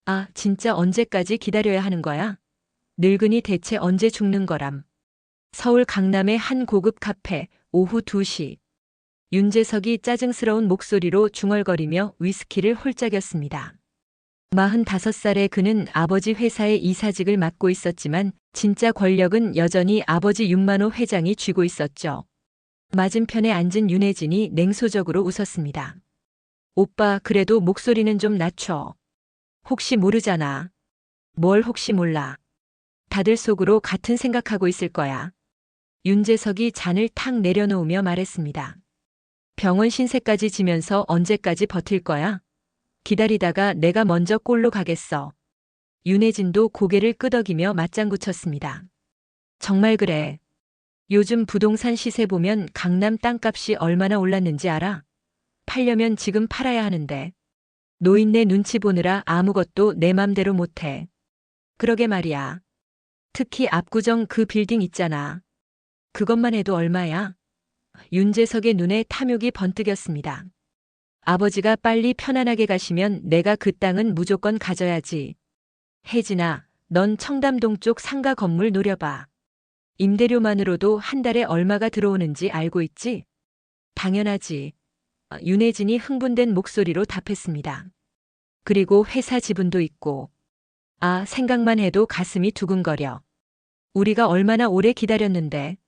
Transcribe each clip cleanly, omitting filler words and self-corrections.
아, 진짜 언제까지 기다려야 하는 거야? 늙은이 대체 언제 죽는 거람? 서울 강남의 한 고급 카페, 오후 2시. 윤재석이 짜증스러운 목소리로 중얼거리며 위스키를 홀짝였습니다. 45살의 그는 아버지 회사의 이사직을 맡고 있었지만 진짜 권력은 여전히 아버지 윤만호 회장이 쥐고 있었죠. 맞은편에 앉은 윤혜진이 냉소적으로 웃었습니다. 오빠, 그래도 목소리는 좀 낮춰. 혹시 모르잖아. 뭘 혹시 몰라. 다들 속으로 같은 생각하고 있을 거야. 윤재석이 잔을 탁 내려놓으며 말했습니다. 병원 신세까지 지면서 언제까지 버틸 거야? 기다리다가 내가 먼저 꼴로 가겠어. 윤혜진도 고개를 끄덕이며 맞장구 쳤습니다. 정말 그래. 요즘 부동산 시세 보면 강남 땅값이 얼마나 올랐는지 알아? 팔려면 지금 팔아야 하는데. 노인네 눈치 보느라 아무것도 내 맘대로 못해. 그러게 말이야. 특히 압구정 그 빌딩 있잖아. 그것만 해도 얼마야? 윤재석의 눈에 탐욕이 번뜩였습니다. 아버지가 빨리 편안하게 가시면 내가 그 땅은 무조건 가져야지. 혜진아, 넌 청담동 쪽 상가 건물 노려봐. 임대료만으로도 한 달에 얼마가 들어오는지 알고 있지? 당연하지. 윤혜진이 흥분된 목소리로 답했습니다. 그리고 회사 지분도 있고. 아, 생각만 해도 가슴이 두근거려. 우리가 얼마나 오래 기다렸는데.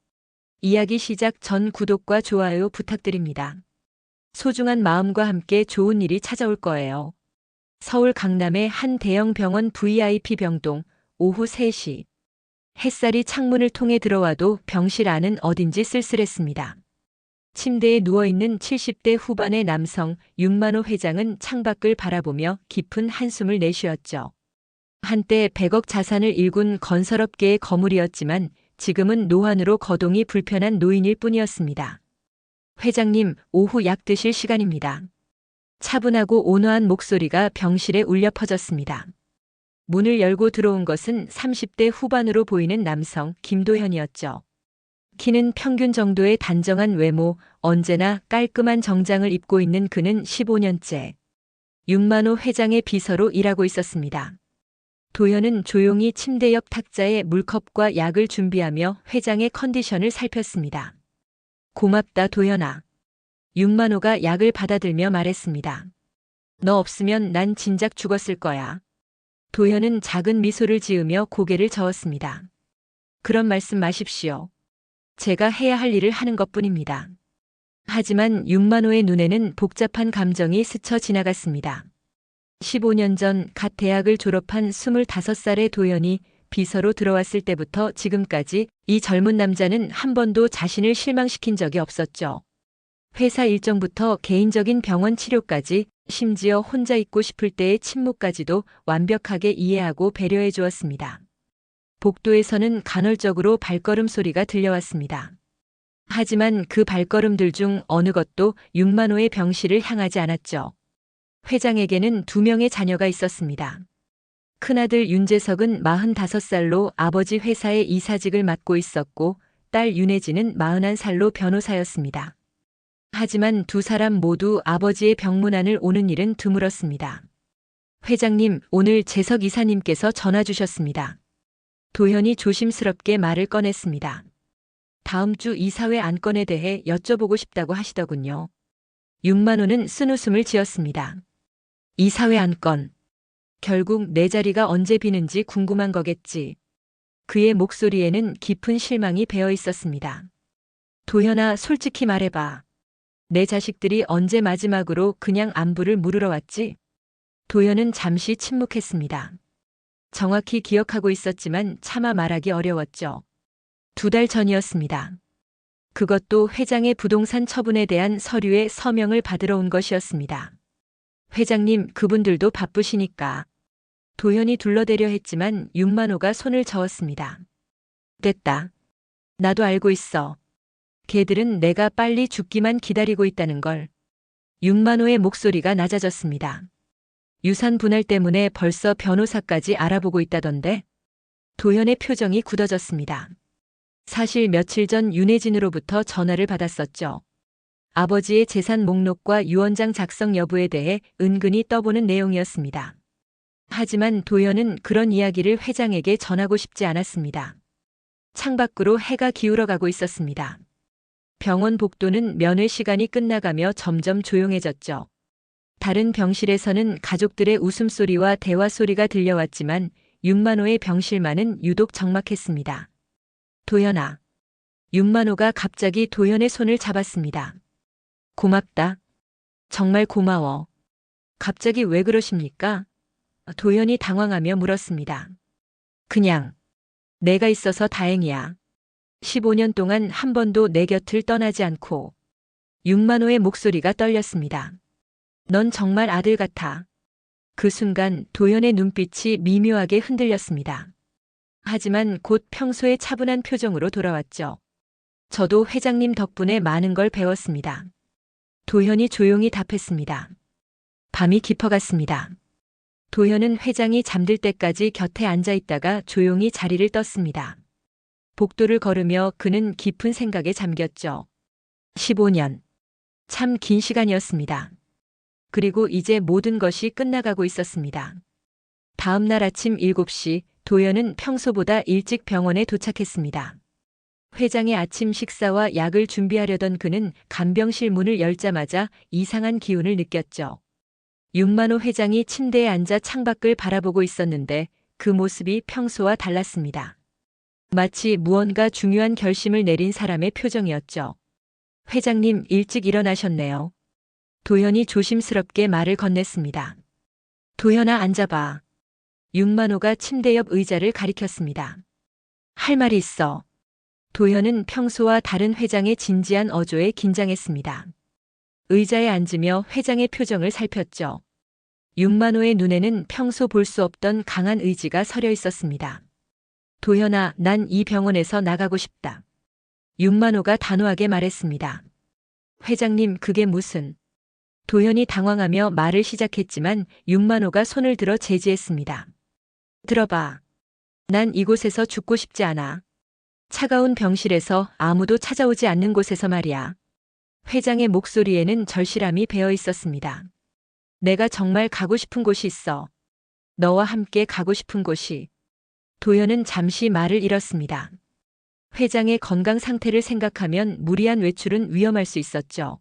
이야기 시작 전 구독과 좋아요 부탁드립니다. 소중한 마음과 함께 좋은 일이 찾아올 거예요. 서울 강남의 한 대형 병원 VIP 병동, 오후 3시. 햇살이 창문을 통해 들어와도 병실 안은 어딘지 쓸쓸했습니다. 침대에 누워있는 70대 후반의 남성 윤만호 회장은 창밖을 바라보며 깊은 한숨을 내쉬었죠. 한때 100억 자산을 일군 건설업계의 거물이었지만 지금은 노환으로 거동이 불편한 노인일 뿐이었습니다. 회장님, 오후 약 드실 시간입니다. 차분하고 온화한 목소리가 병실에 울려 퍼졌습니다. 문을 열고 들어온 것은 30대 후반으로 보이는 남성 김도현이었죠. 키는 평균 정도의 단정한 외모, 언제나 깔끔한 정장을 입고 있는 그는 15년째 윤만호 회장의 비서로 일하고 있었습니다. 도현은 조용히 침대 옆 탁자에 물컵과 약을 준비하며 회장의 컨디션을 살폈습니다. 고맙다, 도현아. 윤만호가 약을 받아들며 말했습니다. 너 없으면 난 진작 죽었을 거야. 도현은 작은 미소를 지으며 고개를 저었습니다. 그런 말씀 마십시오. 제가 해야 할 일을 하는 것뿐입니다. 하지만 윤만호의 눈에는 복잡한 감정이 스쳐 지나갔습니다. 15년 전 갓 대학을 졸업한 25살의 도현이 비서로 들어왔을 때부터 지금까지 이 젊은 남자는 한 번도 자신을 실망시킨 적이 없었죠. 회사 일정부터 개인적인 병원 치료까지 심지어 혼자 있고 싶을 때의 침묵까지도 완벽하게 이해하고 배려해 주었습니다. 복도에서는 간헐적으로 발걸음 소리가 들려왔습니다. 하지만 그 발걸음들 중 어느 것도 윤만호의 병실을 향하지 않았죠. 회장에게는 2명의 자녀가 있었습니다. 큰아들 윤재석은 45살로 아버지 회사의 이사직을 맡고 있었고 딸 윤혜진은 41살로 변호사였습니다. 하지만 두 사람 모두 아버지의 병문안을 오는 일은 드물었습니다. 회장님, 오늘 재석 이사님께서 전화 주셨습니다. 도현이 조심스럽게 말을 꺼냈습니다. 다음 주 이사회 안건에 대해 여쭤보고 싶다고 하시더군요. 윤만호는 쓴웃음을 지었습니다. 이사회 안건. 결국 내 자리가 언제 비는지 궁금한 거겠지. 그의 목소리에는 깊은 실망이 배어 있었습니다. 도현아, 솔직히 말해봐. 내 자식들이 언제 마지막으로 그냥 안부를 물으러 왔지? 도현은 잠시 침묵했습니다. 정확히 기억하고 있었지만 차마 말하기 어려웠죠. 2달 전이었습니다. 그것도 회장의 부동산 처분에 대한 서류의 서명을 받으러 온 것이었습니다. 회장님, 그분들도 바쁘시니까. 도현이 둘러대려 했지만 윤만호가 손을 저었습니다. 됐다. 나도 알고 있어. 걔들은 내가 빨리 죽기만 기다리고 있다는 걸. 윤만호의 목소리가 낮아졌습니다. 유산 분할 때문에 벌써 변호사까지 알아보고 있다던데. 도현의 표정이 굳어졌습니다. 사실 며칠 전 윤혜진으로부터 전화를 받았었죠. 아버지의 재산 목록과 유언장 작성 여부에 대해 은근히 떠보는 내용이었습니다. 하지만 도연은 그런 이야기를 회장에게 전하고 싶지 않았습니다. 창밖으로 해가 기울어가고 있었습니다. 병원 복도는 면회 시간이 끝나가며 점점 조용해졌죠. 다른 병실에서는 가족들의 웃음소리와 대화 소리가 들려왔지만 윤만호의 병실만은 유독 적막했습니다. 도연아. 윤만호가 갑자기 도연의 손을 잡았습니다. 고맙다. 정말 고마워. 갑자기 왜 그러십니까? 도연이 당황하며 물었습니다. 그냥 내가 있어서 다행이야. 15년 동안 한 번도 내 곁을 떠나지 않고. 윤만호의 목소리가 떨렸습니다. 넌 정말 아들 같아. 그 순간 도연의 눈빛이 미묘하게 흔들렸습니다. 하지만 곧 평소의 차분한 표정으로 돌아왔죠. 저도 회장님 덕분에 많은 걸 배웠습니다. 도연이 조용히 답했습니다. 밤이 깊어갔습니다. 도연은 회장이 잠들 때까지 곁에 앉아 있다가 조용히 자리를 떴습니다. 복도를 걸으며 그는 깊은 생각에 잠겼죠. 15년. 참 긴 시간이었습니다. 그리고 이제 모든 것이 끝나가고 있었습니다. 다음 날 아침 7시 도연은 평소보다 일찍 병원에 도착했습니다. 회장의 아침 식사와 약을 준비하려던 그는 간병실 문을 열자마자 이상한 기운을 느꼈죠. 윤만호 회장이 침대에 앉아 창밖을 바라보고 있었는데 그 모습이 평소와 달랐습니다. 마치 무언가 중요한 결심을 내린 사람의 표정이었죠. 회장님 일찍 일어나셨네요. 도연이 조심스럽게 말을 건넸습니다. 도연아 앉아봐. 윤만호가 침대 옆 의자를 가리켰습니다. 할 말이 있어. 도연은 평소와 다른 회장의 진지한 어조에 긴장했습니다. 의자에 앉으며 회장의 표정을 살폈죠. 윤만호의 눈에는 평소 볼 수 없던 강한 의지가 서려 있었습니다. 도연아, 난 이 병원에서 나가고 싶다. 윤만호가 단호하게 말했습니다. 회장님, 그게 무슨... 도연이 당황하며 말을 시작했지만 윤만호가 손을 들어 제지했습니다. 들어봐. 난 이곳에서 죽고 싶지 않아. 차가운 병실에서 아무도 찾아오지 않는 곳에서 말이야. 회장의 목소리에는 절실함이 배어 있었습니다. 내가 정말 가고 싶은 곳이 있어. 너와 함께 가고 싶은 곳이. 도연은 잠시 말을 잃었습니다. 회장의 건강 상태를 생각하면 무리한 외출은 위험할 수 있었죠.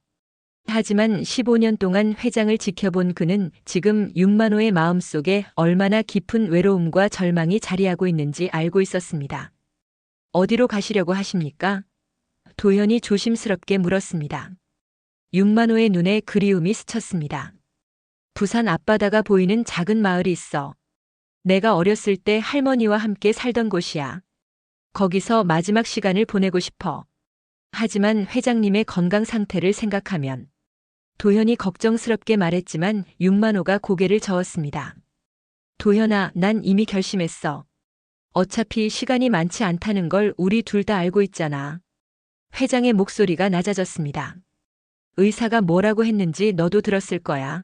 하지만 15년 동안 회장을 지켜본 그는 지금 윤만호의 마음속에 얼마나 깊은 외로움과 절망이 자리하고 있는지 알고 있었습니다. 어디로 가시려고 하십니까? 도연이 조심스럽게 물었습니다. 윤만호의 눈에 그리움이 스쳤습니다. 부산 앞바다가 보이는 작은 마을이 있어. 내가 어렸을 때 할머니와 함께 살던 곳이야. 거기서 마지막 시간을 보내고 싶어. 하지만 회장님의 건강 상태를 생각하면. 도연이 걱정스럽게 말했지만 윤만호가 고개를 저었습니다. 도연아, 난 이미 결심했어. 어차피 시간이 많지 않다는 걸 우리 둘 다 알고 있잖아. 회장의 목소리가 낮아졌습니다. 의사가 뭐라고 했는지 너도 들었을 거야.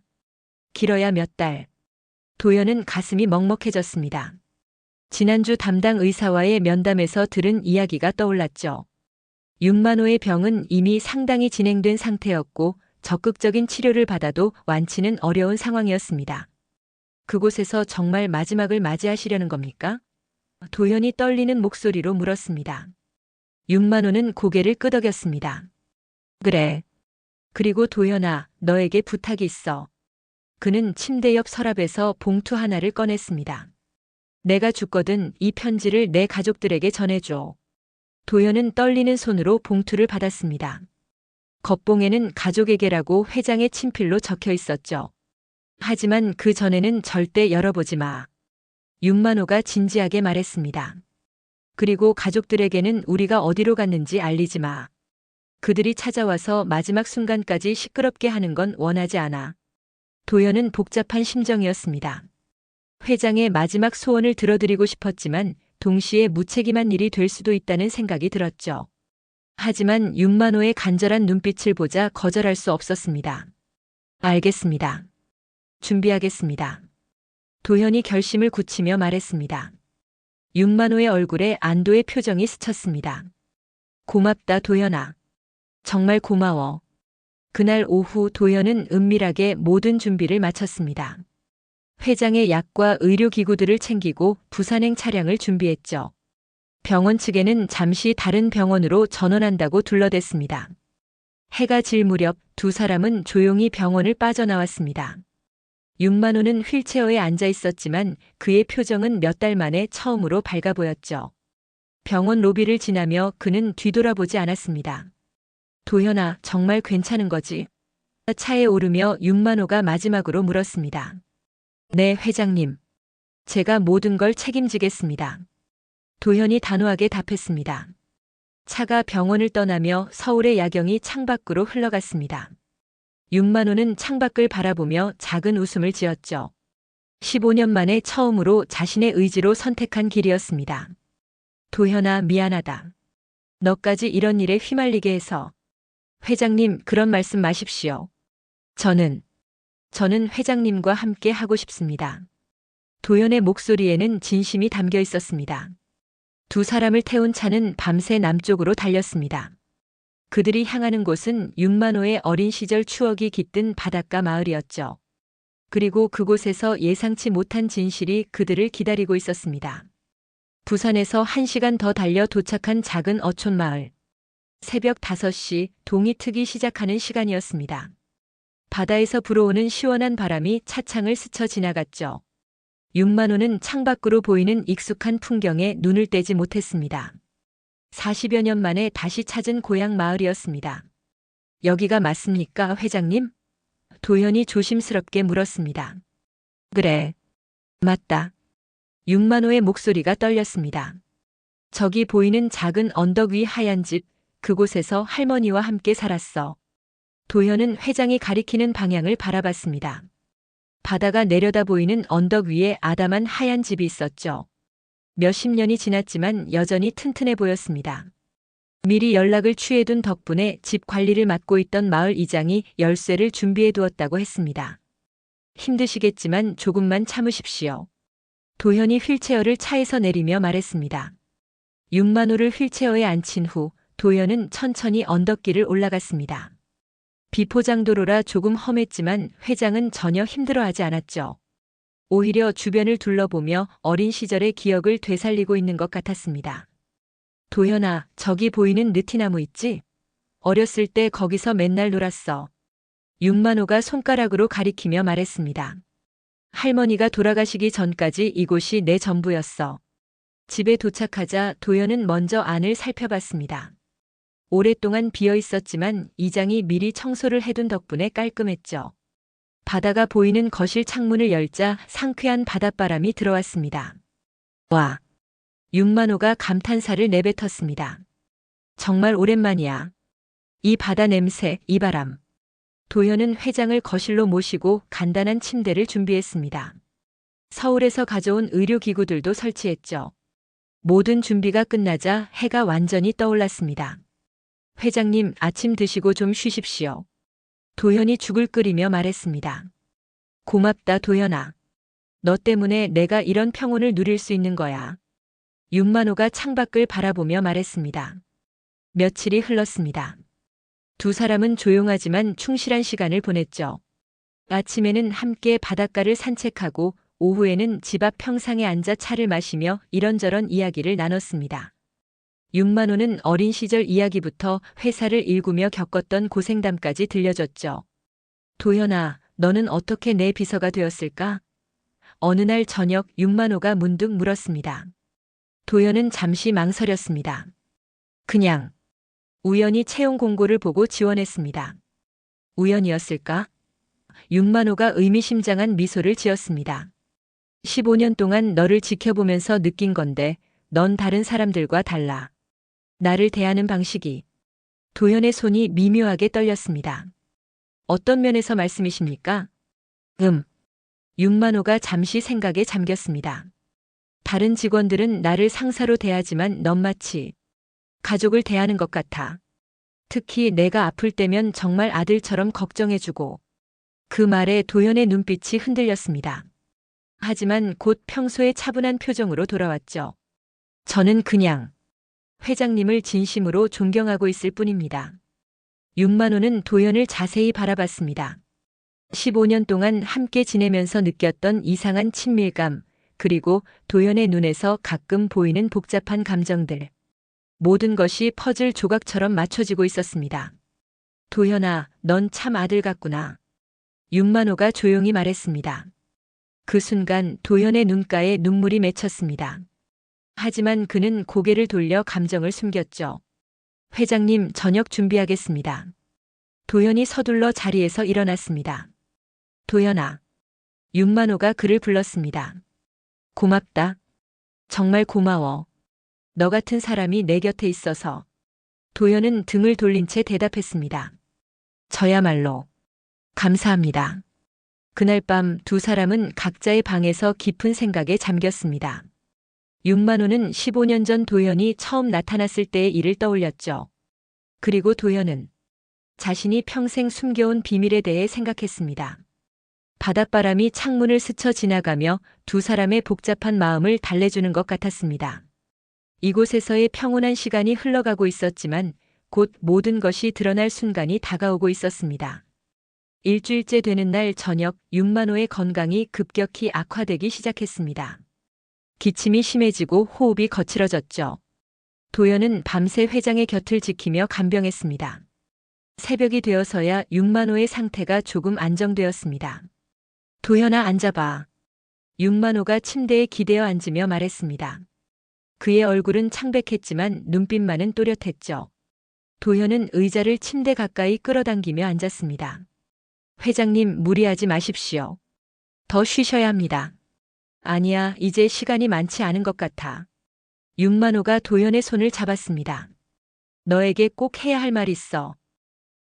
길어야 몇 달. 도연은 가슴이 먹먹해졌습니다. 지난주 담당 의사와의 면담에서 들은 이야기가 떠올랐죠. 윤만호의 병은 이미 상당히 진행된 상태였고 적극적인 치료를 받아도 완치는 어려운 상황이었습니다. 그곳에서 정말 마지막을 맞이하시려는 겁니까? 도연이 떨리는 목소리로 물었습니다. 윤만호는 고개를 끄덕였습니다. 그래. 그리고 도연아, 너에게 부탁이 있어. 그는 침대 옆 서랍에서 봉투 하나를 꺼냈습니다. 내가 죽거든 이 편지를 내 가족들에게 전해줘. 도연은 떨리는 손으로 봉투를 받았습니다. 겉봉에는 가족에게라고 회장의 친필로 적혀 있었죠. 하지만 그 전에는 절대 열어보지 마. 윤만호가 진지하게 말했습니다. 그리고 가족들에게는 우리가 어디로 갔는지 알리지 마. 그들이 찾아와서 마지막 순간까지 시끄럽게 하는 건 원하지 않아. 도연은 복잡한 심정이었습니다. 회장의 마지막 소원을 들어드리고 싶었지만 동시에 무책임한 일이 될 수도 있다는 생각이 들었죠. 하지만 윤만호의 간절한 눈빛을 보자 거절할 수 없었습니다. 알겠습니다. 준비하겠습니다. 도연이 결심을 굳히며 말했습니다. 윤만호의 얼굴에 안도의 표정이 스쳤습니다. 고맙다 도연아. 정말 고마워. 그날 오후 도연은 은밀하게 모든 준비를 마쳤습니다. 회장의 약과 의료기구들을 챙기고 부산행 차량을 준비했죠. 병원 측에는 잠시 다른 병원으로 전원한다고 둘러댔습니다. 해가 질 무렵 두 사람은 조용히 병원을 빠져나왔습니다. 윤만호는 휠체어에 앉아 있었지만 그의 표정은 몇 달 만에 처음으로 밝아 보였죠. 병원 로비를 지나며 그는 뒤돌아보지 않았습니다. 도현아, 정말 괜찮은 거지? 차에 오르며 윤만호가 마지막으로 물었습니다. 네, 회장님. 제가 모든 걸 책임지겠습니다. 도현이 단호하게 답했습니다. 차가 병원을 떠나며 서울의 야경이 창밖으로 흘러갔습니다. 윤만호는 창밖을 바라보며 작은 웃음을 지었죠. 15년 만에 처음으로 자신의 의지로 선택한 길이었습니다. 도현아, 미안하다. 너까지 이런 일에 휘말리게 해서. 회장님, 그런 말씀 마십시오. 저는 회장님과 함께 하고 싶습니다. 도현의 목소리에는 진심이 담겨 있었습니다. 두 사람을 태운 차는 밤새 남쪽으로 달렸습니다. 그들이 향하는 곳은 윤만호의 어린 시절 추억이 깃든 바닷가 마을이었죠. 그리고 그곳에서 예상치 못한 진실이 그들을 기다리고 있었습니다. 부산에서 1시간 더 달려 도착한 작은 어촌 마을. 새벽 5시 동이 트기 시작하는 시간이었습니다. 바다에서 불어오는 시원한 바람이 차창을 스쳐 지나갔죠. 윤만호는 창밖으로 보이는 익숙한 풍경에 눈을 떼지 못했습니다. 40여 년 만에 다시 찾은 고향 마을이었습니다. 여기가 맞습니까, 회장님? 도현이 조심스럽게 물었습니다. 그래, 맞다. 윤만호의 목소리가 떨렸습니다. 저기 보이는 작은 언덕 위 하얀 집, 그곳에서 할머니와 함께 살았어. 도현은 회장이 가리키는 방향을 바라봤습니다. 바다가 내려다 보이는 언덕 위에 아담한 하얀 집이 있었죠. 몇십 년이 지났지만 여전히 튼튼해 보였습니다. 미리 연락을 취해둔 덕분에 집 관리를 맡고 있던 마을 이장이 열쇠를 준비해 두었다고 했습니다. 힘드시겠지만 조금만 참으십시오. 도현이 휠체어를 차에서 내리며 말했습니다. 윤만호를 휠체어에 앉힌 후 도현은 천천히 언덕길을 올라갔습니다. 비포장도로라 조금 험했지만 회장은 전혀 힘들어하지 않았죠. 오히려 주변을 둘러보며 어린 시절의 기억을 되살리고 있는 것 같았습니다. 도현아, 저기 보이는 느티나무 있지? 어렸을 때 거기서 맨날 놀았어. 윤만호가 손가락으로 가리키며 말했습니다. 할머니가 돌아가시기 전까지 이곳이 내 전부였어. 집에 도착하자 도현은 먼저 안을 살펴봤습니다. 오랫동안 비어 있었지만 이장이 미리 청소를 해둔 덕분에 깔끔했죠. 바다가 보이는 거실 창문을 열자 상쾌한 바닷바람이 들어왔습니다. 와! 윤만호가 감탄사를 내뱉었습니다. 정말 오랜만이야. 이 바다 냄새, 이 바람. 도현은 회장을 거실로 모시고 간단한 침대를 준비했습니다. 서울에서 가져온 의료기구들도 설치했죠. 모든 준비가 끝나자 해가 완전히 떠올랐습니다. 회장님, 아침 드시고 좀 쉬십시오. 도현이 죽을 끓이며 말했습니다. 고맙다, 도현아. 너 때문에 내가 이런 평온을 누릴 수 있는 거야. 윤만호가 창밖을 바라보며 말했습니다. 며칠이 흘렀습니다. 두 사람은 조용하지만 충실한 시간을 보냈죠. 아침에는 함께 바닷가를 산책하고 오후에는 집 앞 평상에 앉아 차를 마시며 이런저런 이야기를 나눴습니다. 윤만호는 어린 시절 이야기부터 회사를 일구며 겪었던 고생담까지 들려줬죠. 도현아, 너는 어떻게 내 비서가 되었을까? 어느 날 저녁 윤만호가 문득 물었습니다. 도현은 잠시 망설였습니다. 그냥 우연히 채용 공고를 보고 지원했습니다. 우연이었을까? 윤만호가 의미심장한 미소를 지었습니다. 15년 동안 너를 지켜보면서 느낀 건데 넌 다른 사람들과 달라. 나를 대하는 방식이. 도현의 손이 미묘하게 떨렸습니다. 어떤 면에서 말씀이십니까? 윤만호가 잠시 생각에 잠겼습니다. 다른 직원들은 나를 상사로 대하지만 넌 마치 가족을 대하는 것 같아. 특히 내가 아플 때면 정말 아들처럼 걱정해주고. 그 말에 도현의 눈빛이 흔들렸습니다. 하지만 곧 평소의 차분한 표정으로 돌아왔죠. 저는 그냥 회장님을 진심으로 존경하고 있을 뿐입니다. 윤만호는 도현을 자세히 바라봤습니다. 15년 동안 함께 지내면서 느꼈던 이상한 친밀감, 그리고 도연의 눈에서 가끔 보이는 복잡한 감정들. 모든 것이 퍼즐 조각처럼 맞춰지고 있었습니다. 도연아, 넌 참 아들 같구나. 윤만호가 조용히 말했습니다. 그 순간 도연의 눈가에 눈물이 맺혔습니다. 하지만 그는 고개를 돌려 감정을 숨겼죠. 회장님, 저녁 준비하겠습니다. 도연이 서둘러 자리에서 일어났습니다. 도연아. 윤만호가 그를 불렀습니다. 고맙다. 정말 고마워. 너 같은 사람이 내 곁에 있어서. 도연은 등을 돌린 채 대답했습니다. 저야말로. 감사합니다. 그날 밤 두 사람은 각자의 방에서 깊은 생각에 잠겼습니다. 윤만호는 15년 전 도연이 처음 나타났을 때의 일을 떠올렸죠. 그리고 도연은 자신이 평생 숨겨온 비밀에 대해 생각했습니다. 바닷바람이 창문을 스쳐 지나가며 두 사람의 복잡한 마음을 달래주는 것 같았습니다. 이곳에서의 평온한 시간이 흘러가고 있었지만 곧 모든 것이 드러날 순간이 다가오고 있었습니다. 일주일째 되는 날 저녁, 윤만호의 건강이 급격히 악화되기 시작했습니다. 기침이 심해지고 호흡이 거칠어졌죠. 도연은 밤새 회장의 곁을 지키며 간병했습니다. 새벽이 되어서야 윤만호의 상태가 조금 안정되었습니다. 도연아, 앉아봐. 윤만호가 침대에 기대어 앉으며 말했습니다. 그의 얼굴은 창백했지만 눈빛만은 또렷했죠. 도연은 의자를 침대 가까이 끌어당기며 앉았습니다. 회장님, 무리하지 마십시오. 더 쉬셔야 합니다. 아니야, 이제 시간이 많지 않은 것 같아. 윤만호가 도연의 손을 잡았습니다. 너에게 꼭 해야 할 말 있어.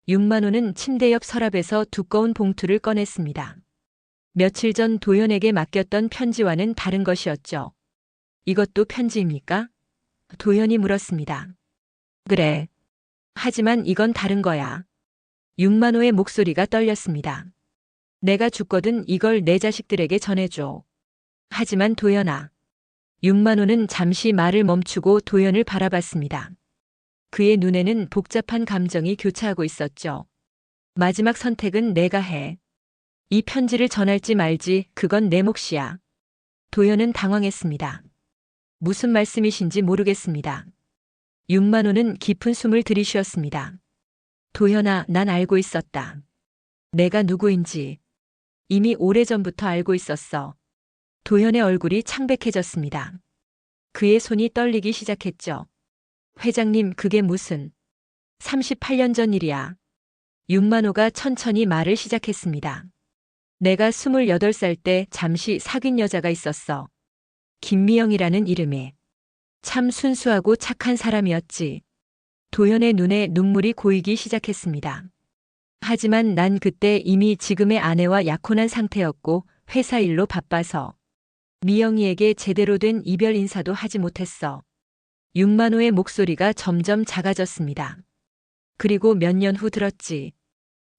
윤만호는 침대 옆 서랍에서 두꺼운 봉투를 꺼냈습니다. 며칠 전 도연에게 맡겼던 편지와는 다른 것이었죠. 이것도 편지입니까? 도연이 물었습니다. 그래. 하지만 이건 다른 거야. 윤만호의 목소리가 떨렸습니다. 내가 죽거든 이걸 내 자식들에게 전해줘. 하지만 도연아. 윤만호는 잠시 말을 멈추고 도연을 바라봤습니다. 그의 눈에는 복잡한 감정이 교차하고 있었죠. 마지막 선택은 내가 해. 이 편지를 전할지 말지 그건 내 몫이야. 도연은 당황했습니다. 무슨 말씀이신지 모르겠습니다. 윤만호는 깊은 숨을 들이쉬었습니다. 도연아, 난 알고 있었다. 내가 누구인지. 이미 오래전부터 알고 있었어. 도연의 얼굴이 창백해졌습니다. 그의 손이 떨리기 시작했죠. 회장님, 그게 무슨. 38년 전 일이야. 윤만호가 천천히 말을 시작했습니다. 내가 28살 때 잠시 사귄 여자가 있었어. 김미영이라는 이름에. 참 순수하고 착한 사람이었지. 도연의 눈에 눈물이 고이기 시작했습니다. 하지만 난 그때 이미 지금의 아내와 약혼한 상태였고 회사 일로 바빠서 미영이에게 제대로 된 이별 인사도 하지 못했어. 윤만호의 목소리가 점점 작아졌습니다. 그리고 몇 년 후 들었지.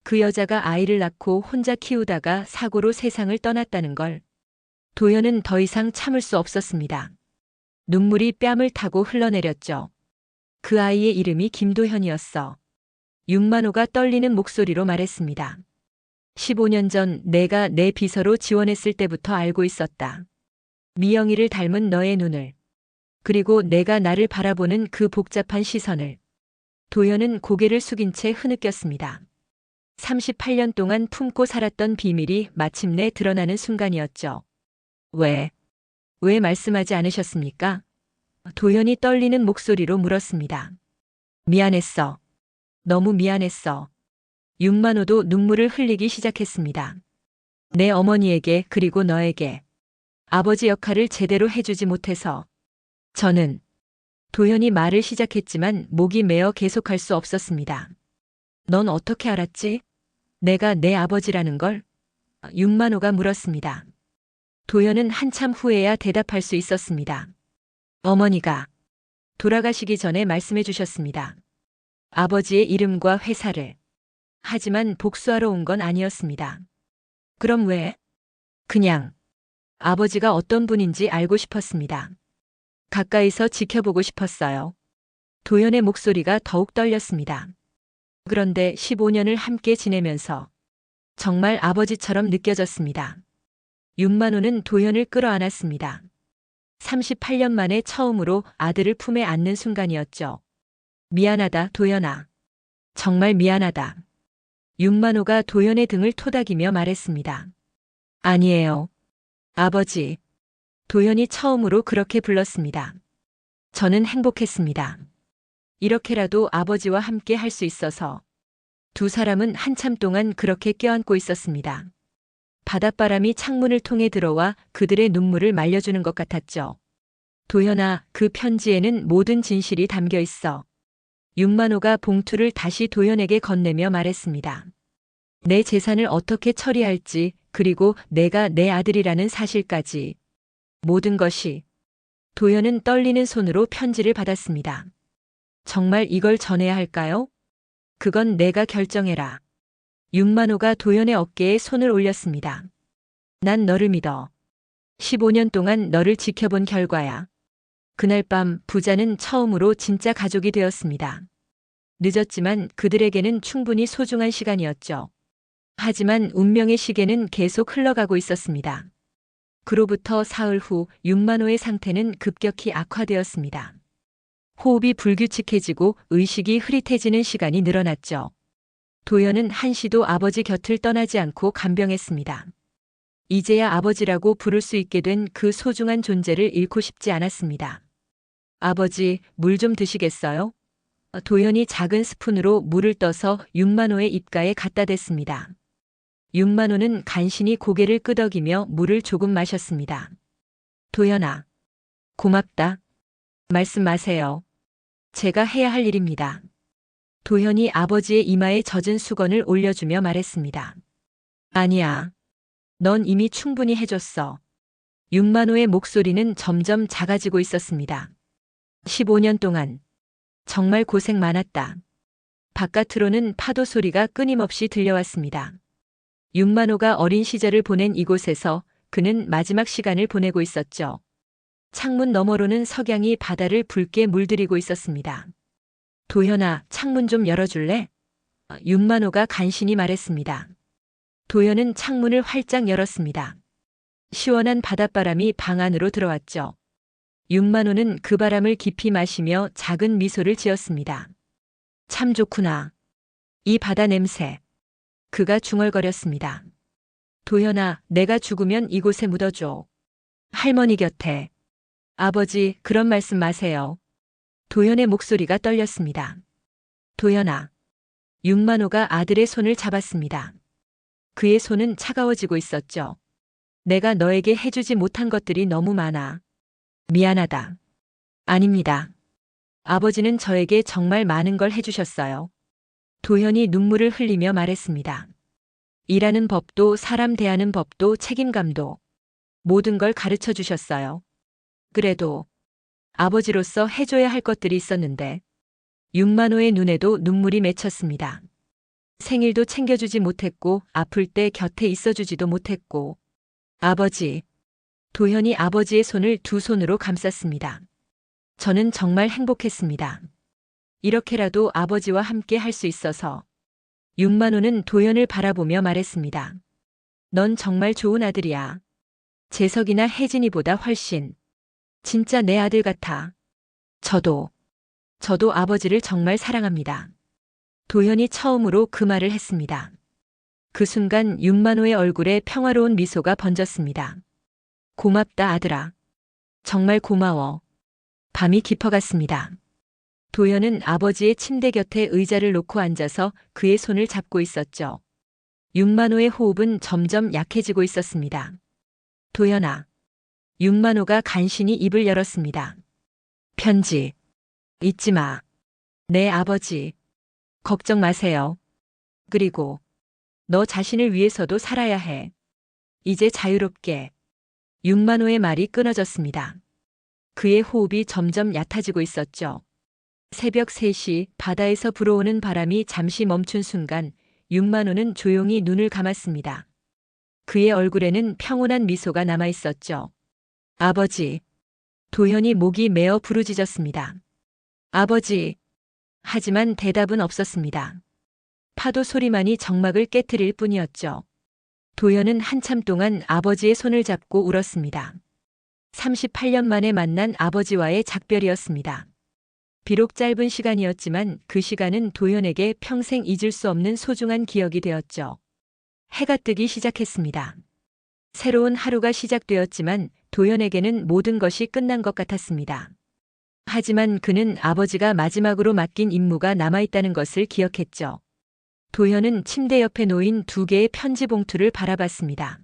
그 여자가 아이를 낳고 혼자 키우다가 사고로 세상을 떠났다는 걸. 도연은 더 이상 참을 수 없었습니다. 눈물이 뺨을 타고 흘러내렸죠. 그 아이의 이름이 김도현이었어. 윤만호가 떨리는 목소리로 말했습니다. 15년 전 내가 내 비서로 지원했을 때부터 알고 있었다. 미영이를 닮은 너의 눈을. 그리고 내가 나를 바라보는 그 복잡한 시선을. 도연은 고개를 숙인 채 흐느꼈습니다. 38년 동안 품고 살았던 비밀이 마침내 드러나는 순간이었죠. 왜 말씀하지 않으셨습니까? 도연이 떨리는 목소리로 물었습니다. 미안했어. 너무 미안했어. 윤만호도 눈물을 흘리기 시작했습니다. 내 어머니에게 그리고 너에게 아버지 역할을 제대로 해주지 못해서. 저는 도연이 말을 시작했지만 목이 메어 계속할 수 없었습니다. 넌 어떻게 알았지? 내가 내 아버지라는 걸? 윤만호가 물었습니다. 도연은 한참 후에야 대답할 수 있었습니다. 어머니가 돌아가시기 전에 말씀해 주셨습니다. 아버지의 이름과 회사를. 하지만 복수하러 온 건 아니었습니다. 그럼 왜? 그냥 아버지가 어떤 분인지 알고 싶었습니다. 가까이서 지켜보고 싶었어요. 도연의 목소리가 더욱 떨렸습니다. 그런데 15년을 함께 지내면서 정말 아버지처럼 느껴졌습니다. 윤만호는 도현을 끌어안았습니다. 38년 만에 처음으로 아들을 품에 안는 순간이었죠. 미안하다, 도현아. 정말 미안하다. 윤만호가 도현의 등을 토닥이며 말했습니다. 아니에요. 아버지. 도현이 처음으로 그렇게 불렀습니다. 저는 행복했습니다. 이렇게라도 아버지와 함께 할 수 있어서. 두 사람은 한참 동안 그렇게 껴안고 있었습니다. 바닷바람이 창문을 통해 들어와 그들의 눈물을 말려주는 것 같았죠. 도현아, 그 편지에는 모든 진실이 담겨 있어. 윤만호가 봉투를 다시 도현에게 건네며 말했습니다. 내 재산을 어떻게 처리할지, 그리고 내가 내 아들이라는 사실까지. 모든 것이. 도현은 떨리는 손으로 편지를 받았습니다. 정말 이걸 전해야 할까요? 그건 내가 결정해라. 윤만호가 도현의 어깨에 손을 올렸습니다. 난 너를 믿어. 15년 동안 너를 지켜본 결과야. 그날 밤 부자는 처음으로 진짜 가족이 되었습니다. 늦었지만 그들에게는 충분히 소중한 시간이었죠. 하지만 운명의 시계는 계속 흘러가고 있었습니다. 그로부터 사흘 후 윤만호의 상태는 급격히 악화되었습니다. 호흡이 불규칙해지고 의식이 흐릿해지는 시간이 늘어났죠. 도현은 한시도 아버지 곁을 떠나지 않고 간병했습니다. 이제야 아버지라고 부를 수 있게 된 그 소중한 존재를 잃고 싶지 않았습니다. 아버지, 물 좀 드시겠어요? 도현이 작은 스푼으로 물을 떠서 윤만호의 입가에 갖다 댔습니다. 윤만호는 간신히 고개를 끄덕이며 물을 조금 마셨습니다. 도현아, 고맙다. 말씀하세요. 제가 해야 할 일입니다. 도현이 아버지의 이마에 젖은 수건을 올려주며 말했습니다. 아니야. 넌 이미 충분히 해줬어. 윤만호의 목소리는 점점 작아지고 있었습니다. 15년 동안 정말 고생 많았다. 바깥으로는 파도 소리가 끊임없이 들려왔습니다. 윤만호가 어린 시절을 보낸 이곳에서 그는 마지막 시간을 보내고 있었죠. 창문 너머로는 석양이 바다를 붉게 물들이고 있었습니다. 도현아, 창문 좀 열어줄래? 윤만호가 간신히 말했습니다. 도현은 창문을 활짝 열었습니다. 시원한 바닷바람이 방 안으로 들어왔죠. 윤만호는 그 바람을 깊이 마시며 작은 미소를 지었습니다. 참 좋구나. 이 바다 냄새. 그가 중얼거렸습니다. 도현아, 내가 죽으면 이곳에 묻어줘. 할머니 곁에. 아버지, 그런 말씀 마세요. 도현의 목소리가 떨렸습니다. 도현아. 윤만호가 아들의 손을 잡았습니다. 그의 손은 차가워지고 있었죠. 내가 너에게 해주지 못한 것들이 너무 많아. 미안하다. 아닙니다. 아버지는 저에게 정말 많은 걸 해주셨어요. 도현이 눈물을 흘리며 말했습니다. 일하는 법도 사람 대하는 법도 책임감도 모든 걸 가르쳐 주셨어요. 그래도 아버지로서 해줘야 할 것들이 있었는데 윤만호의 눈에도 눈물이 맺혔습니다. 생일도 챙겨주지 못했고 아플 때 곁에 있어주지도 못했고 아버지. 도현이 아버지의 손을 두 손으로 감쌌습니다. 저는 정말 행복했습니다. 이렇게라도 아버지와 함께 할 수 있어서. 윤만호는 도현을 바라보며 말했습니다. 넌 정말 좋은 아들이야. 재석이나 혜진이보다 훨씬. 진짜 내 아들 같아. 저도 아버지를 정말 사랑합니다. 도현이 처음으로 그 말을 했습니다. 그 순간 윤만호의 얼굴에 평화로운 미소가 번졌습니다. 고맙다, 아들아. 정말 고마워. 밤이 깊어갔습니다. 도현은 아버지의 침대 곁에 의자를 놓고 앉아서 그의 손을 잡고 있었죠. 윤만호의 호흡은 점점 약해지고 있었습니다. 도현아. 윤만호가 간신히 입을 열었습니다. 편지. 잊지 마. 내 아버지. 걱정 마세요. 그리고 너 자신을 위해서도 살아야 해. 이제 자유롭게. 윤만호의 말이 끊어졌습니다. 그의 호흡이 점점 얕아지고 있었죠. 새벽 3시 바다에서 불어오는 바람이 잠시 멈춘 순간 윤만호는 조용히 눈을 감았습니다. 그의 얼굴에는 평온한 미소가 남아 있었죠. 아버지. 도현이 목이 메어 부르짖었습니다. 아버지. 하지만 대답은 없었습니다. 파도 소리만이 정막을 깨트릴 뿐이었죠. 도연은 한참 동안 아버지의 손을 잡고 울었습니다. 38년 만에 만난 아버지와의 작별이었습니다. 비록 짧은 시간이었지만 그 시간은 도연에게 평생 잊을 수 없는 소중한 기억이 되었죠. 해가 뜨기 시작했습니다. 새로운 하루가 시작되었지만 도연에게는 모든 것이 끝난 것 같았습니다. 하지만 그는 아버지가 마지막으로 맡긴 임무가 남아있다는 것을 기억했죠. 도연은 침대 옆에 놓인 2개의 편지 봉투를 바라봤습니다.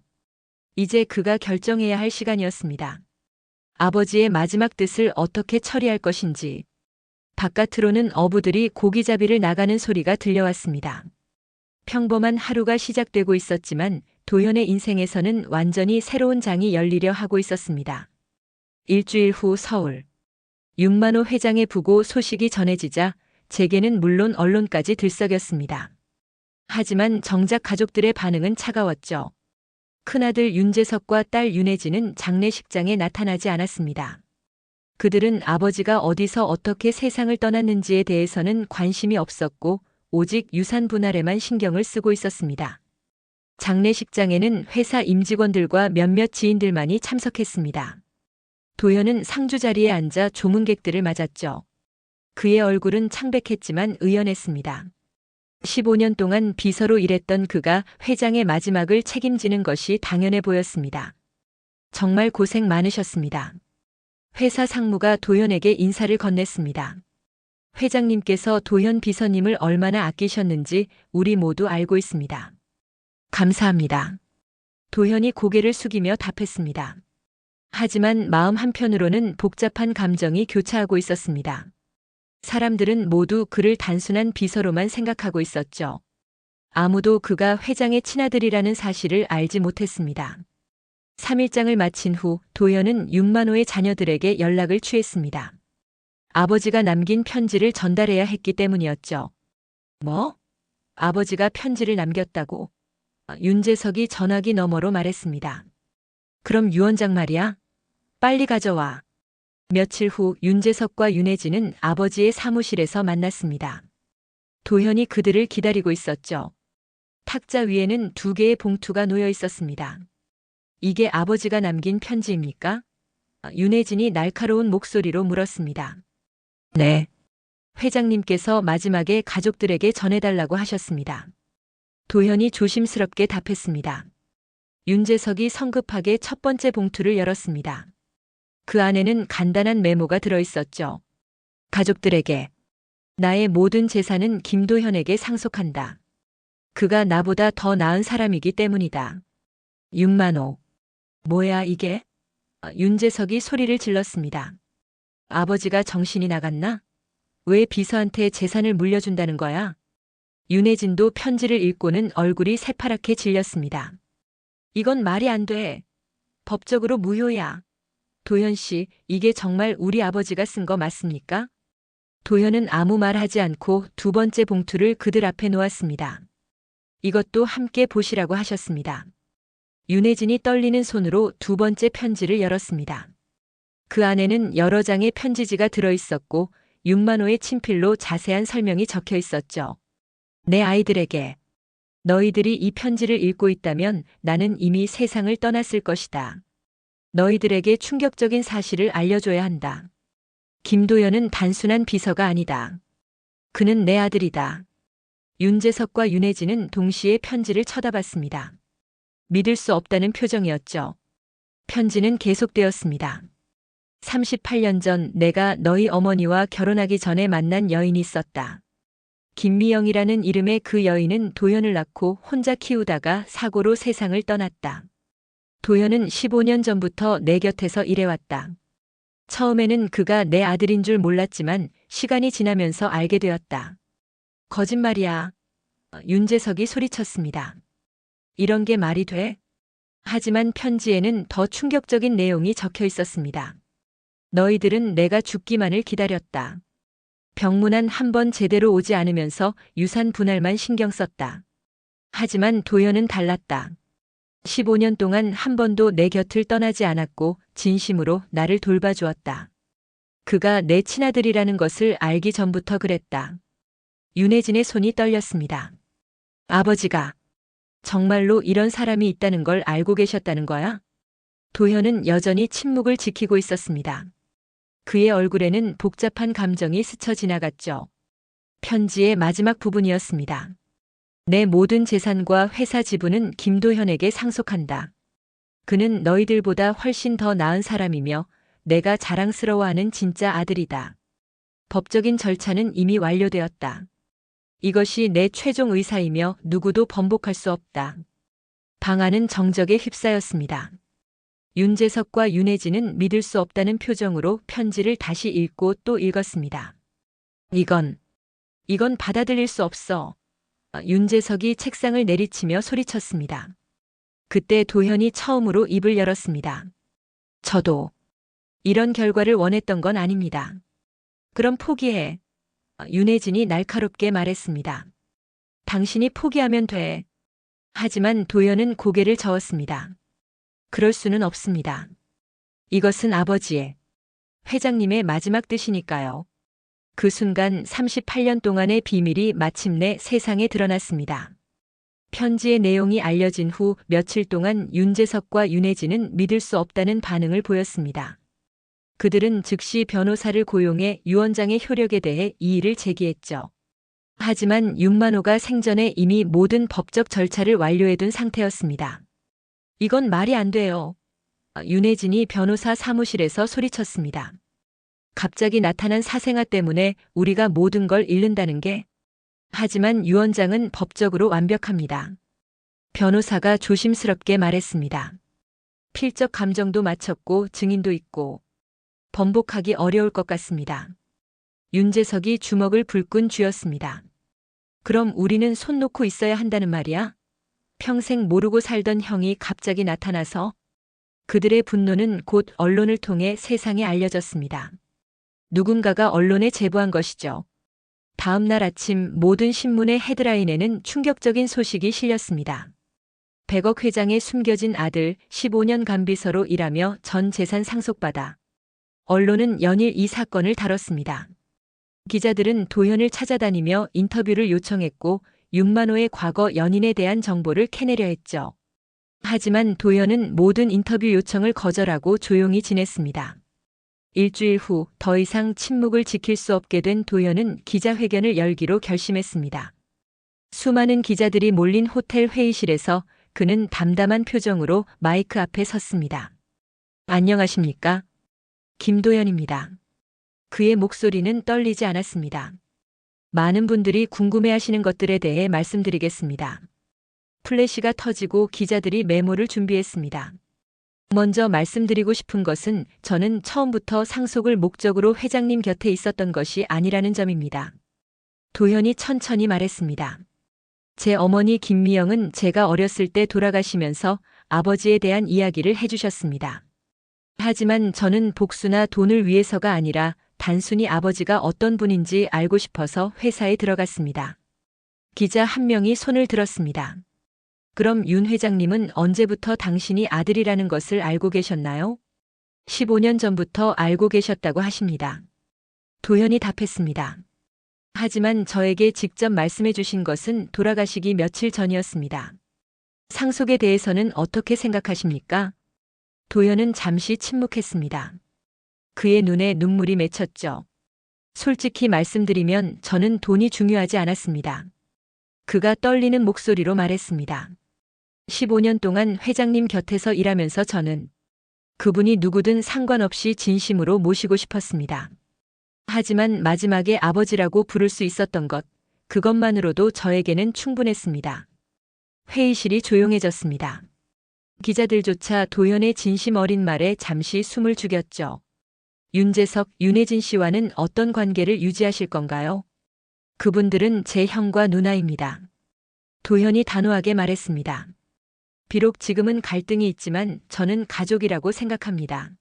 이제 그가 결정해야 할 시간이었습니다. 아버지의 마지막 뜻을 어떻게 처리할 것인지. 바깥으로는 어부들이 고기잡이를 나가는 소리가 들려왔습니다. 평범한 하루가 시작되고 있었지만 도연의 인생에서는 완전히 새로운 장이 열리려 하고 있었습니다. 일주일 후 서울. 윤만호 회장의 부고 소식이 전해지자 재계는 물론 언론까지 들썩였습니다. 하지만 정작 가족들의 반응은 차가웠죠. 큰아들 윤재석과 딸 윤혜진은 장례식장에 나타나지 않았습니다. 그들은 아버지가 어디서 어떻게 세상을 떠났는지에 대해서는 관심이 없었고 오직 유산 분할에만 신경을 쓰고 있었습니다. 장례식장에는 회사 임직원들과 몇몇 지인들만이 참석했습니다. 도연은 상주 자리에 앉아 조문객들을 맞았죠. 그의 얼굴은 창백했지만 의연했습니다. 15년 동안 비서로 일했던 그가 회장의 마지막을 책임지는 것이 당연해 보였습니다. 정말 고생 많으셨습니다. 회사 상무가 도연에게 인사를 건넸습니다. 회장님께서 도연 비서님을 얼마나 아끼셨는지 우리 모두 알고 있습니다. 감사합니다. 도연이 고개를 숙이며 답했습니다. 하지만 마음 한편으로는 복잡한 감정이 교차하고 있었습니다. 사람들은 모두 그를 단순한 비서로만 생각하고 있었죠. 아무도 그가 회장의 친아들이라는 사실을 알지 못했습니다. 3일장을 마친 후 도연은 윤만호의 자녀들에게 연락을 취했습니다. 아버지가 남긴 편지를 전달해야 했기 때문이었죠. 뭐? 아버지가 편지를 남겼다고? 윤재석이 전화기 너머로 말했습니다. 그럼 유원장 말이야? 빨리 가져와. 며칠 후 윤재석과 윤혜진은 아버지의 사무실에서 만났습니다. 도현이 그들을 기다리고 있었죠. 탁자 위에는 2개의 봉투가 놓여 있었습니다. 이게 아버지가 남긴 편지입니까? 윤혜진이 날카로운 목소리로 물었습니다. 네. 회장님께서 마지막에 가족들에게 전해달라고 하셨습니다. 도현이 조심스럽게 답했습니다. 윤재석이 성급하게 첫 번째 봉투를 열었습니다. 그 안에는 간단한 메모가 들어있었죠. 가족들에게 나의 모든 재산은 김도현에게 상속한다. 그가 나보다 더 나은 사람이기 때문이다. 윤만호. 뭐야 이게? 윤재석이 소리를 질렀습니다. 아버지가 정신이 나갔나? 왜 비서한테 재산을 물려준다는 거야? 윤혜진도 편지를 읽고는 얼굴이 새파랗게 질렸습니다. 이건 말이 안 돼. 법적으로 무효야. 도현 씨, 이게 정말 우리 아버지가 쓴 거 맞습니까? 도현은 아무 말 하지 않고 2번째 봉투를 그들 앞에 놓았습니다. 이것도 함께 보시라고 하셨습니다. 윤혜진이 떨리는 손으로 2번째 편지를 열었습니다. 그 안에는 여러 장의 편지지가 들어있었고 윤만호의 친필로 자세한 설명이 적혀 있었죠. 내 아이들에게. 너희들이 이 편지를 읽고 있다면 나는 이미 세상을 떠났을 것이다. 너희들에게 충격적인 사실을 알려줘야 한다. 김도연은 단순한 비서가 아니다. 그는 내 아들이다. 윤재석과 윤혜진은 동시에 편지를 쳐다봤습니다. 믿을 수 없다는 표정이었죠. 편지는 계속되었습니다. 38년 전 내가 너희 어머니와 결혼하기 전에 만난 여인이 있었다. 김미영이라는 이름의 그 여인은 도연을 낳고 혼자 키우다가 사고로 세상을 떠났다. 도연은 15년 전부터 내 곁에서 일해왔다. 처음에는 그가 내 아들인 줄 몰랐지만 시간이 지나면서 알게 되었다. 거짓말이야. 윤재석이 소리쳤습니다. 이런 게 말이 돼? 하지만 편지에는 더 충격적인 내용이 적혀 있었습니다. 너희들은 내가 죽기만을 기다렸다. 병문안 한 번 제대로 오지 않으면서 유산 분할만 신경 썼다. 하지만 도연은 달랐다. 15년 동안 한 번도 내 곁을 떠나지 않았고 진심으로 나를 돌봐주었다. 그가 내 친아들이라는 것을 알기 전부터 그랬다. 윤혜진의 손이 떨렸습니다. 아버지가 정말로 이런 사람이 있다는 걸 알고 계셨다는 거야? 도현은 여전히 침묵을 지키고 있었습니다. 그의 얼굴에는 복잡한 감정이 스쳐 지나갔죠. 편지의 마지막 부분이었습니다. 내 모든 재산과 회사 지분은 김도현에게 상속한다. 그는 너희들보다 훨씬 더 나은 사람이며 내가 자랑스러워하는 진짜 아들이다. 법적인 절차는 이미 완료되었다. 이것이 내 최종 의사이며 누구도 번복할 수 없다. 방안은 정적에 휩싸였습니다. 윤재석과 윤혜진은 믿을 수 없다는 표정으로 편지를 다시 읽고 또 읽었습니다. 이건 받아들일 수 없어. 윤재석이 책상을 내리치며 소리쳤습니다. 그때 도현이 처음으로 입을 열었습니다. 저도 이런 결과를 원했던 건 아닙니다. 그럼 포기해. 윤혜진이 날카롭게 말했습니다. 당신이 포기하면 돼. 하지만 도현은 고개를 저었습니다. 그럴 수는 없습니다. 이것은 아버지의, 회장님의 마지막 뜻이니까요. 그 순간 38년 동안의 비밀이 마침내 세상에 드러났습니다. 편지의 내용이 알려진 후 며칠 동안 윤재석과 윤혜진은 믿을 수 없다는 반응을 보였습니다. 그들은 즉시 변호사를 고용해 유 원장의 효력에 대해 이의를 제기했죠. 하지만 윤만호가 생전에 이미 모든 법적 절차를 완료해둔 상태였습니다. 이건 말이 안 돼요. 윤혜진이 변호사 사무실에서 소리쳤습니다. 갑자기 나타난 사생아 때문에 우리가 모든 걸 잃는다는 게. 하지만 유 원장은 법적으로 완벽합니다. 변호사가 조심스럽게 말했습니다. 필적 감정도 마쳤고 증인도 있고 번복하기 어려울 것 같습니다. 윤재석이 주먹을 불끈 쥐었습니다. 그럼 우리는 손 놓고 있어야 한다는 말이야? 평생 모르고 살던 형이 갑자기 나타나서. 그들의 분노는 곧 언론을 통해 세상에 알려졌습니다. 누군가가 언론에 제보한 것이죠. 다음 날 아침 모든 신문의 헤드라인에는 충격적인 소식이 실렸습니다. 100억 회장의 숨겨진 아들 15년 간비서로 일하며 전 재산 상속받아. 언론은 연일 이 사건을 다뤘습니다. 기자들은 도현을 찾아다니며 인터뷰를 요청했고 윤만호의 과거 연인에 대한 정보를 캐내려 했죠. 하지만 도현은 모든 인터뷰 요청을 거절하고 조용히 지냈습니다. 일주일 후 더 이상 침묵을 지킬 수 없게 된 도현은 기자회견을 열기로 결심했습니다. 수많은 기자들이 몰린 호텔 회의실에서 그는 담담한 표정으로 마이크 앞에 섰습니다. 안녕하십니까? 김도현입니다. 그의 목소리는 떨리지 않았습니다. 많은 분들이 궁금해하시는 것들에 대해 말씀드리겠습니다. 플래시가 터지고 기자들이 메모를 준비했습니다. 먼저 말씀드리고 싶은 것은 저는 처음부터 상속을 목적으로 회장님 곁에 있었던 것이 아니라는 점입니다. 도현이 천천히 말했습니다. 제 어머니 김미영은 제가 어렸을 때 돌아가시면서 아버지에 대한 이야기를 해주셨습니다. 하지만 저는 복수나 돈을 위해서가 아니라 단순히 아버지가 어떤 분인지 알고 싶어서 회사에 들어갔습니다. 기자 한 명이 손을 들었습니다. 그럼 윤 회장님은 언제부터 당신이 아들이라는 것을 알고 계셨나요? 15년 전부터 알고 계셨다고 하십니다. 도현이 답했습니다. 하지만 저에게 직접 말씀해 주신 것은 돌아가시기 며칠 전이었습니다. 상속에 대해서는 어떻게 생각하십니까? 도현은 잠시 침묵했습니다. 그의 눈에 눈물이 맺혔죠. 솔직히 말씀드리면 저는 돈이 중요하지 않았습니다. 그가 떨리는 목소리로 말했습니다. 15년 동안 회장님 곁에서 일하면서 저는 그분이 누구든 상관없이 진심으로 모시고 싶었습니다. 하지만 마지막에 아버지라고 부를 수 있었던 것, 그것만으로도 저에게는 충분했습니다. 회의실이 조용해졌습니다. 기자들조차 도현의 진심 어린 말에 잠시 숨을 죽였죠. 윤재석, 윤혜진 씨와는 어떤 관계를 유지하실 건가요? 그분들은 제 형과 누나입니다. 도현이 단호하게 말했습니다. 비록 지금은 갈등이 있지만 저는 가족이라고 생각합니다.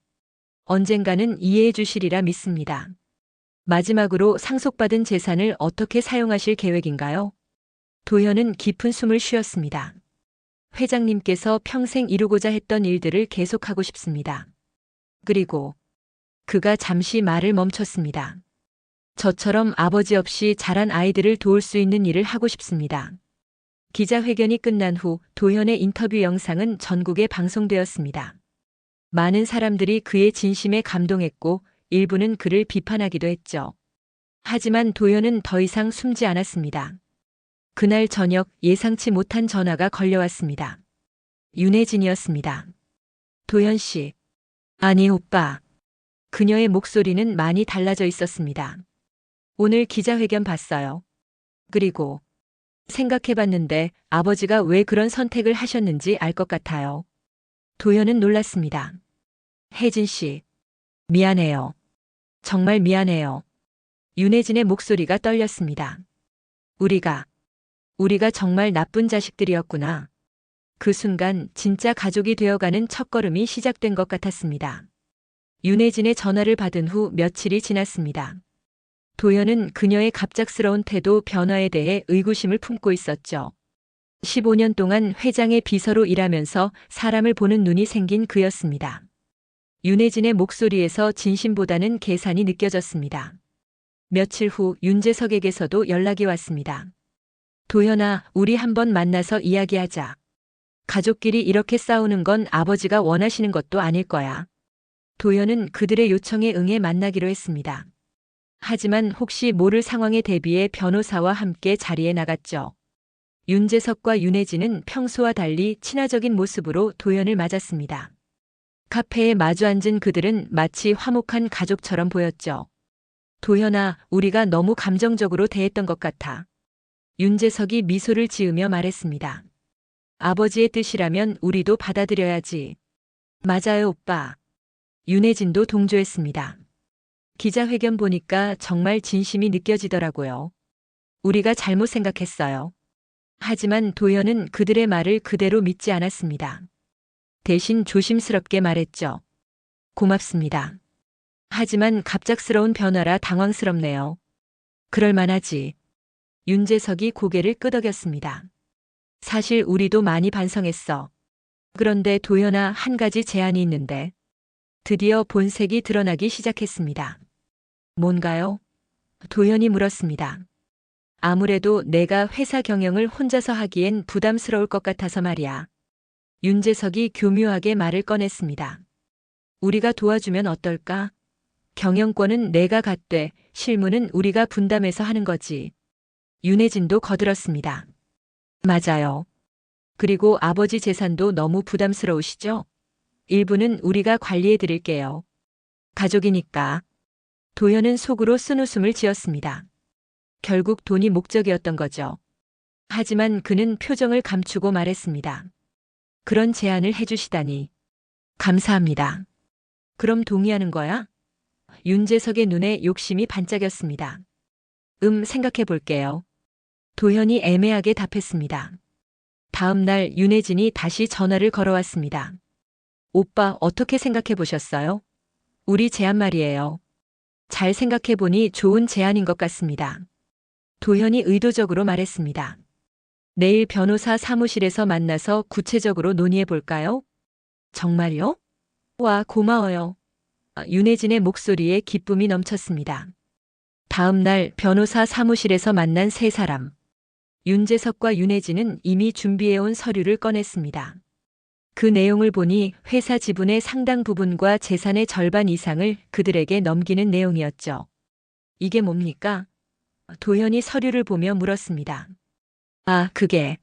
언젠가는 이해해 주시리라 믿습니다. 마지막으로 상속받은 재산을 어떻게 사용하실 계획인가요? 도현은 깊은 숨을 쉬었습니다. 회장님께서 평생 이루고자 했던 일들을 계속하고 싶습니다. 그리고 그가 잠시 말을 멈췄습니다. 저처럼 아버지 없이 자란 아이들을 도울 수 있는 일을 하고 싶습니다. 기자회견이 끝난 후 도현의 인터뷰 영상은 전국에 방송되었습니다. 많은 사람들이 그의 진심에 감동했고 일부는 그를 비판하기도 했죠. 하지만 도현은 더 이상 숨지 않았습니다. 그날 저녁 예상치 못한 전화가 걸려왔습니다. 윤혜진이었습니다. 도현 씨. 아니, 오빠. 그녀의 목소리는 많이 달라져 있었습니다. 오늘 기자회견 봤어요. 그리고 생각해봤는데 아버지가 왜 그런 선택을 하셨는지 알 것 같아요. 도현은 놀랐습니다. 혜진 씨. 미안해요. 정말 미안해요. 윤혜진의 목소리가 떨렸습니다. 우리가 정말 나쁜 자식들이었구나. 그 순간 진짜 가족이 되어가는 첫걸음이 시작된 것 같았습니다. 윤혜진의 전화를 받은 후 며칠이 지났습니다. 도현은 그녀의 갑작스러운 태도 변화에 대해 의구심을 품고 있었죠. 15년 동안 회장의 비서로 일하면서 사람을 보는 눈이 생긴 그였습니다. 윤혜진의 목소리에서 진심보다는 계산이 느껴졌습니다. 며칠 후 윤재석에게서도 연락이 왔습니다. 도현아, 우리 한번 만나서 이야기하자. 가족끼리 이렇게 싸우는 건 아버지가 원하시는 것도 아닐 거야. 도현은 그들의 요청에 응해 만나기로 했습니다. 하지만 혹시 모를 상황에 대비해 변호사와 함께 자리에 나갔죠. 윤재석과 윤혜진은 평소와 달리 친화적인 모습으로 도현을 맞았습니다. 카페에 마주 앉은 그들은 마치 화목한 가족처럼 보였죠. 도현아, 우리가 너무 감정적으로 대했던 것 같아. 윤재석이 미소를 지으며 말했습니다. 아버지의 뜻이라면 우리도 받아들여야지. 맞아요, 오빠. 윤혜진도 동조했습니다. 기자회견 보니까 정말 진심이 느껴지더라고요. 우리가 잘못 생각했어요. 하지만 도현은 그들의 말을 그대로 믿지 않았습니다. 대신 조심스럽게 말했죠. 고맙습니다. 하지만 갑작스러운 변화라 당황스럽네요. 그럴 만하지. 윤재석이 고개를 끄덕였습니다. 사실 우리도 많이 반성했어. 그런데 도현아, 한 가지 제안이 있는데. 드디어 본색이 드러나기 시작했습니다. 뭔가요? 도현이 물었습니다. 아무래도 내가 회사 경영을 혼자서 하기엔 부담스러울 것 같아서 말이야. 윤재석이 교묘하게 말을 꺼냈습니다. 우리가 도와주면 어떨까? 경영권은 내가 갖되 실무는 우리가 분담해서 하는 거지. 윤혜진도 거들었습니다. 맞아요. 그리고 아버지 재산도 너무 부담스러우시죠? 일부는 우리가 관리해 드릴게요. 가족이니까. 도현은 속으로 쓴웃음을 지었습니다. 결국 돈이 목적이었던 거죠. 하지만 그는 표정을 감추고 말했습니다. 그런 제안을 해주시다니. 감사합니다. 그럼 동의하는 거야? 윤재석의 눈에 욕심이 반짝였습니다. 생각해 볼게요. 도현이 애매하게 답했습니다. 다음 날 윤혜진이 다시 전화를 걸어왔습니다. 오빠, 어떻게 생각해 보셨어요? 우리 제안 말이에요. 잘 생각해 보니 좋은 제안인 것 같습니다. 도현이 의도적으로 말했습니다. 내일 변호사 사무실에서 만나서 구체적으로 논의해 볼까요? 정말요? 와, 고마워요. 윤혜진의 목소리에 기쁨이 넘쳤습니다. 다음 날 변호사 사무실에서 만난 세 사람. 윤재석과 윤혜진은 이미 준비해온 서류를 꺼냈습니다. 그 내용을 보니 회사 지분의 상당 부분과 재산의 절반 이상을 그들에게 넘기는 내용이었죠. 이게 뭡니까? 도현이 서류를 보며 물었습니다. 아, 그게.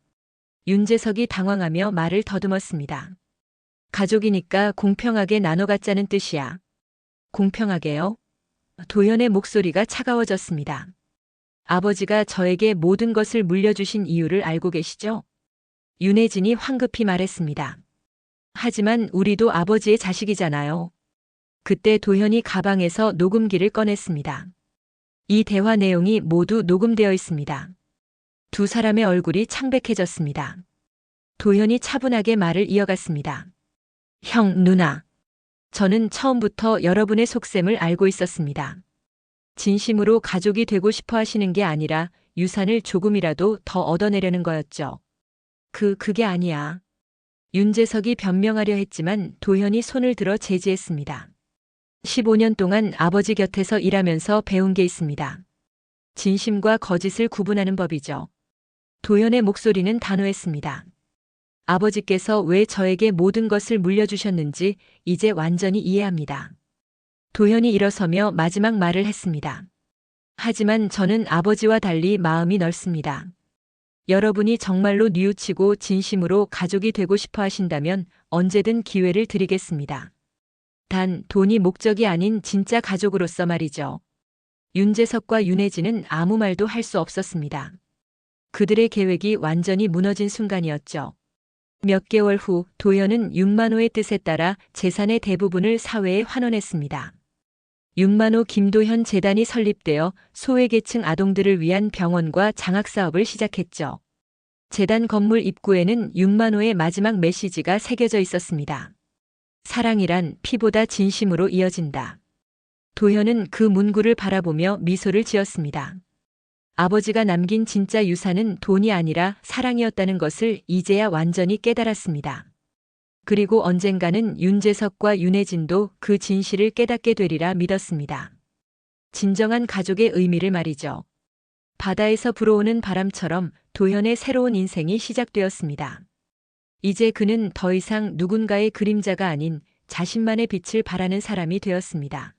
윤재석이 당황하며 말을 더듬었습니다. 가족이니까 공평하게 나눠 갖자는 뜻이야. 공평하게요? 도현의 목소리가 차가워졌습니다. 아버지가 저에게 모든 것을 물려주신 이유를 알고 계시죠? 윤혜진이 황급히 말했습니다. 하지만 우리도 아버지의 자식이잖아요. 그때 도현이 가방에서 녹음기를 꺼냈습니다. 이 대화 내용이 모두 녹음되어 있습니다. 두 사람의 얼굴이 창백해졌습니다. 도현이 차분하게 말을 이어갔습니다. 형, 누나. 저는 처음부터 여러분의 속셈을 알고 있었습니다. 진심으로 가족이 되고 싶어 하시는 게 아니라 유산을 조금이라도 더 얻어내려는 거였죠. 그게 아니야. 윤재석이 변명하려 했지만 도현이 손을 들어 제지했습니다. 15년 동안 아버지 곁에서 일하면서 배운 게 있습니다. 진심과 거짓을 구분하는 법이죠. 도현의 목소리는 단호했습니다. 아버지께서 왜 저에게 모든 것을 물려주셨는지 이제 완전히 이해합니다. 도현이 일어서며 마지막 말을 했습니다. 하지만 저는 아버지와 달리 마음이 넓습니다. 여러분이 정말로 뉘우치고 진심으로 가족이 되고 싶어 하신다면 언제든 기회를 드리겠습니다. 단 돈이 목적이 아닌 진짜 가족으로서 말이죠. 윤재석과 윤혜진은 아무 말도 할 수 없었습니다. 그들의 계획이 완전히 무너진 순간이었죠. 몇 개월 후 도현은 윤만호의 뜻에 따라 재산의 대부분을 사회에 환원했습니다. 윤만호 김도현 재단이 설립되어 소외계층 아동들을 위한 병원과 장학사업을 시작했죠. 재단 건물 입구에는 윤만호의 마지막 메시지가 새겨져 있었습니다. 사랑이란 피보다 진심으로 이어진다. 도현은 그 문구를 바라보며 미소를 지었습니다. 아버지가 남긴 진짜 유산은 돈이 아니라 사랑이었다는 것을 이제야 완전히 깨달았습니다. 그리고 언젠가는 윤재석과 윤혜진도 그 진실을 깨닫게 되리라 믿었습니다. 진정한 가족의 의미를 말이죠. 바다에서 불어오는 바람처럼 도현의 새로운 인생이 시작되었습니다. 이제 그는 더 이상 누군가의 그림자가 아닌 자신만의 빛을 발하는 사람이 되었습니다.